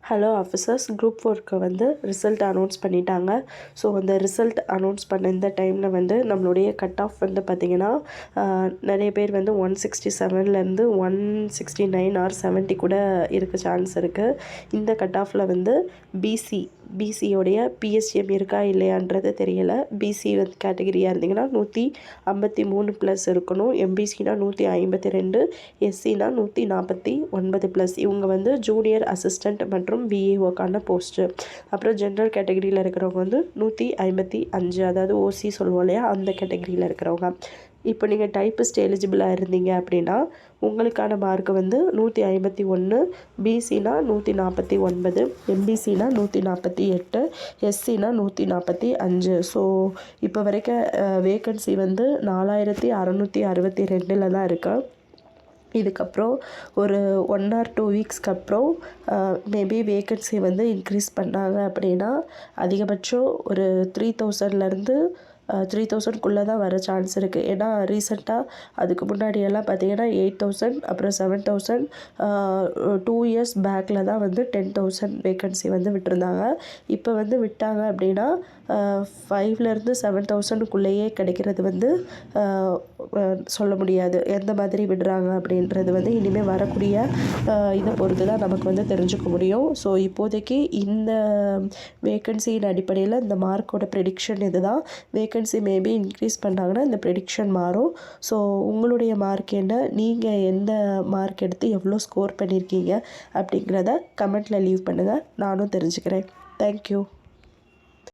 Hello officers, group 4க்கு வந்து result announce பண்ணிட்டாங்க. So அந்த ரிசல்ட் அனௌன்ஸ் பண்ண இந்த டைமில் வந்து நம்மளுடைய கட் ஆஃப் வந்து பார்த்திங்கன்னா நிறைய பேர் வந்து 167லேருந்து 169 ஆர் 70 கூட இருக்க சான்ஸ் இருக்குது. இந்த கட் ஆஃபில் வந்து பிசியோடைய பிஎஸ்டிஎம் இருக்கா இல்லையான்றது தெரியலை. பிசி வந்து கேட்டகிரியாக இருந்தீங்கன்னா 153 ப்ளஸ் இருக்கணும். எம்பிசினா 152, எஸ்சினா 149 ப்ளஸ். இவங்க வந்து ஜூனியர் அசிஸ்டண்ட் மற்றும் விஏஓக்கான போஸ்ட்டு. அப்புறம் ஜென்ரல் கேட்டகிரியில் இருக்கிறவங்க வந்து 155, அதாவது ஓசி சொல்லுவோம் இல்லையா, அந்த கேட்டகிரியில் இருக்கிறவங்க. இப்போ நீங்கள் டைப்பிஸ்ட் எலிஜிபிளாக இருந்தீங்க அப்படின்னா உங்களுக்கான மார்க்கு வந்து 151, பிசினா 149, எம்பிசினா 148, எஸ்சினா 145. ஸோ இப்போ வரைக்கும் வேக்கன்சி வந்து 4662 தான் இருக்கு. இதுக்கப்புறம் ஒரு 1 ஆர் 2 வீக்ஸ்க்கு அப்புறம் மேபி வேக்கன்சி வந்து இன்க்ரீஸ் பண்ணாங்க அப்படின்னா அதிகபட்சம் ஒரு 3000லேருந்து 3000க்குள்ளே தான் வர சான்ஸ் இருக்குது. ஏன்னா ரீசெண்டாக அதுக்கு முன்னாடியெல்லாம் பார்த்திங்கன்னா 8000, அப்புறம் 7000, 2 இயர்ஸ் பேக்கில் தான் வந்து 10,000 வேக்கன்சி வந்து விட்டுருந்தாங்க. இப்போ வந்து விட்டாங்க அப்படின்னா 5லேருந்து 7,000க்குள்ளேயே கிடைக்கிறது வந்து சொல்ல முடியாது. எந்த மாதிரி விடுறாங்க அப்படின்றது வந்து இனிமேல் வரக்கூடிய இதை பொறுத்து தான் நமக்கு வந்து தெரிஞ்சுக்க முடியும். ஸோ இப்போதைக்கு இந்த வேக்கன்சியின் அடிப்படையில் இந்த மார்க்கோட ப்ரெடிக்ஷன் இது தான். வேக்கன்சி மேபி இன்க்ரீஸ் பண்ணாங்கன்னா இந்த ப்ரெடிக்ஷன் மாறும். ஸோ உங்களுடைய மார்க் என்ன, நீங்கள் எந்த மார்க் எடுத்து எவ்வளோ ஸ்கோர் பண்ணியிருக்கீங்க அப்படிங்கிறத கமெண்ட்டில் லீவ் பண்ணுங்கள். நானும் தெரிஞ்சுக்கிறேன். தேங்க்யூ.